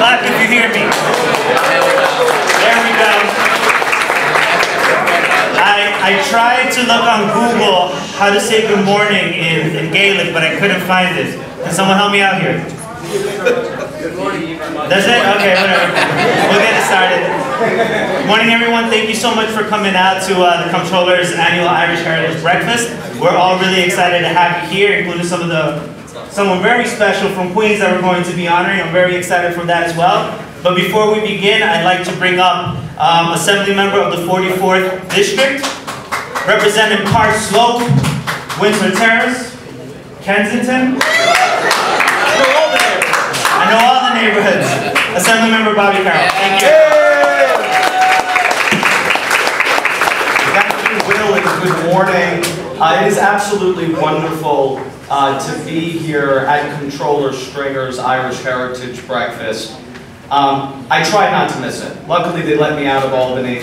Clap if you hear me. There we go. I tried to look on Google how to say good morning in Gaelic, but I couldn't find it. Can someone help me out here? Good morning. That's it? Okay, whatever. We'll get it started. Good morning, everyone. Thank you so much for coming out to the Comptrollers Annual Irish Heritage Breakfast. We're all really excited to have you here, including someone very special from Queens that we're going to be honoring. I'm very excited for that as well. But before we begin, I'd like to bring up Assembly Member of the 44th District, representing Park Slope, Windsor Terrace, Kensington. I know all the neighborhoods. Assemblymember Bobby Carroll. Thank you. Thank you, Will, and good morning. It is absolutely wonderful to be here at Comptroller Stringer's Irish Heritage Breakfast. I tried not to miss it. Luckily, they let me out of Albany.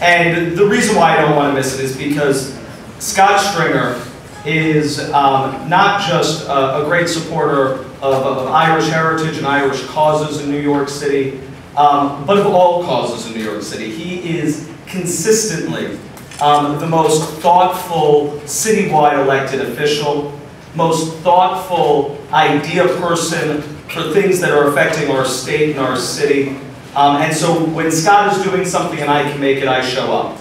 And the reason why I don't want to miss it is because Scott Stringer is not just a great supporter of Irish heritage and Irish causes in New York City, but of all causes in New York City. He is consistently the most thoughtful citywide elected official, most thoughtful idea person for things that are affecting our state and our city. And so when Scott is doing something and I can make it, I show up.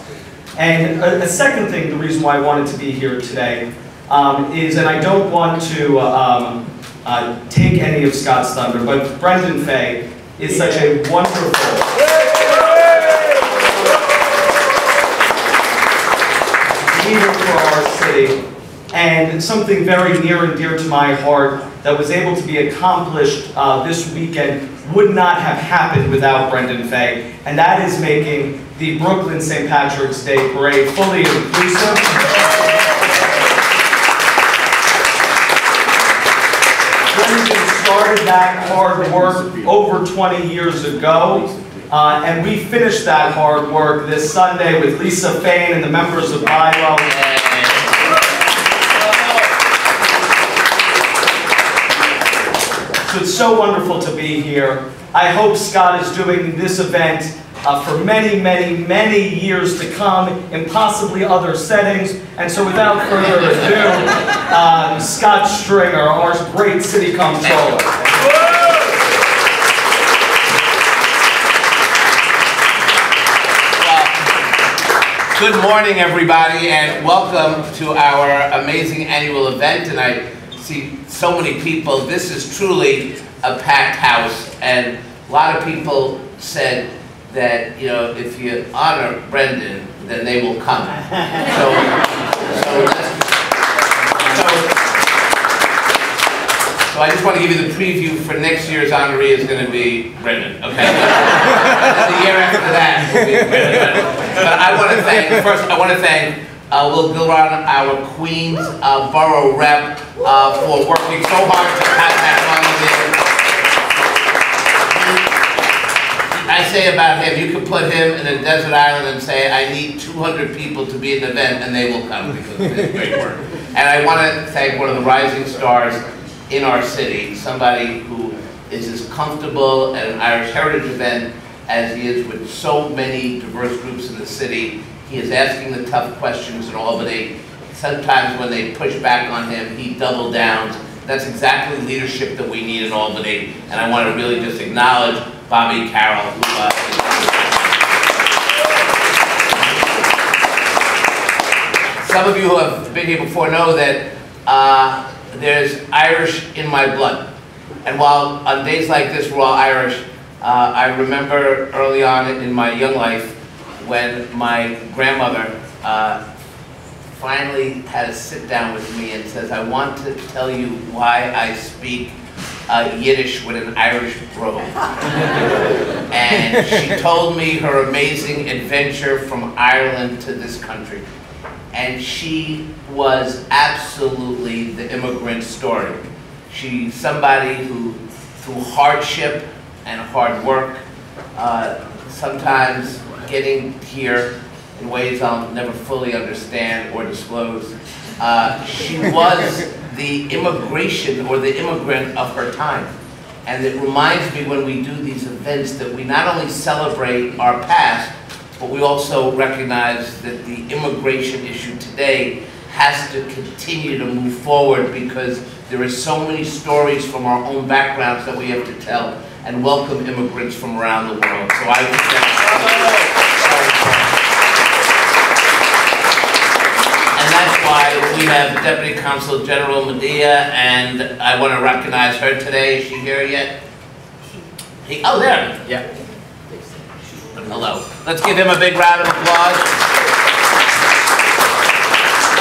And a second thing, the reason why I wanted to be here today is, and I don't want to take any of Scott's thunder, but Brendan Fay is such a wonderful leader for our city, and something very near and dear to my heart that was able to be accomplished this weekend would not have happened without Brendan Fay, and that is making the Brooklyn St. Patrick's Day Parade fully inclusive. Brendan started that hard work over 20 years ago, and we finished that hard work this Sunday with Lisa Fain and the members of BILO. So it's so wonderful to be here. I hope Scott is doing this event for many, many, many years to come in possibly other settings. And so without further ado, Scott Stringer, our great city comptroller. Good morning, everybody, and welcome to our amazing annual event. And I see so many people. This is truly a packed house, and a lot of people said that, you know, if you honor Brendan, then they will come. So I just want to give you the preview for next year's honoree is going to be Brendan, okay? And the year after that will be Brendan. But I want to thank, first I want to thank Will Gilron, our Queens Borough Rep, for working so hard to have that money there. I say about him, you could put him in a desert island and say, I need 200 people to be at an event, and they will come because of his great work. And I want to thank one of the rising stars in our city, somebody who is as comfortable at an Irish Heritage event as he is with so many diverse groups in the city. He is asking the tough questions in Albany. Sometimes when they push back on him, he double downs. That's exactly the leadership that we need in Albany. And I want to really just acknowledge Bobby Carroll, who some of you who have been here before know that there's Irish in my blood. And while on days like this we're all Irish, I remember early on in my young life when my grandmother finally had to sit down with me and says, I want to tell you why I speak Yiddish with an Irish brogue. And she told me her amazing adventure from Ireland to this country. And she was absolutely the immigrant story. She's somebody who, through hardship and hard work, sometimes getting here in ways I'll never fully understand or disclose, she was the immigration or the immigrant of her time. And it reminds me when we do these events that we not only celebrate our past, but we also recognize that the immigration issue today has to continue to move forward because there are so many stories from our own backgrounds that we have to tell and welcome immigrants from around the world. So I think that's and that's why we have Deputy Consul General Medea, and I want to recognize her today. Is she here yet? Oh, there. Yeah. Hello. Let's give him a big round of applause.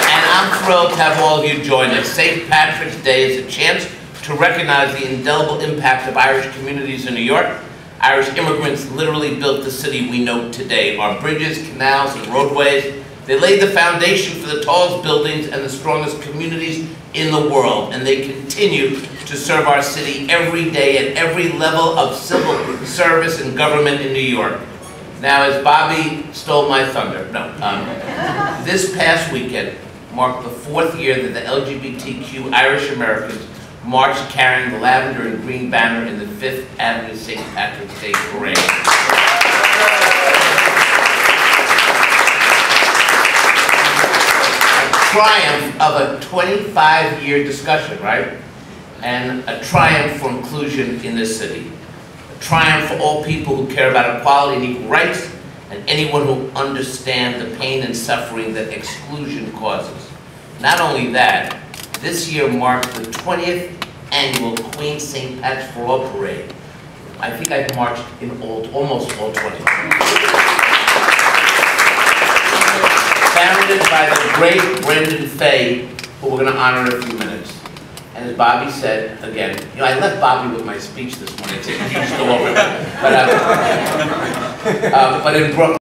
And I'm thrilled to have all of you join us. St. Patrick's Day is a chance to recognize the indelible impact of Irish communities in New York. Irish immigrants literally built the city we know today. Our bridges, canals, and roadways, they laid the foundation for the tallest buildings and the strongest communities in the world. And they continue to serve our city every day at every level of civil service and government in New York. Now, as Bobby stole my thunder, this past weekend marked the 4th year that the LGBTQ Irish Americans marched carrying the lavender and green banner in the 5th Avenue St. Patrick's Day Parade. A triumph of a 25-year discussion, right? And a triumph for inclusion in this city. A triumph for all people who care about equality and equal rights, and anyone who understands the pain and suffering that exclusion causes. Not only that, this year marked the 20th annual Queen St. Pat's for All Parade. I think I've marched in almost all 20. Founded by the great Brendan FAY, who we're going to honor in a few minutes. And as Bobby said, again, you know, I left Bobby with my speech this morning. It's a huge go over. But in Brooklyn,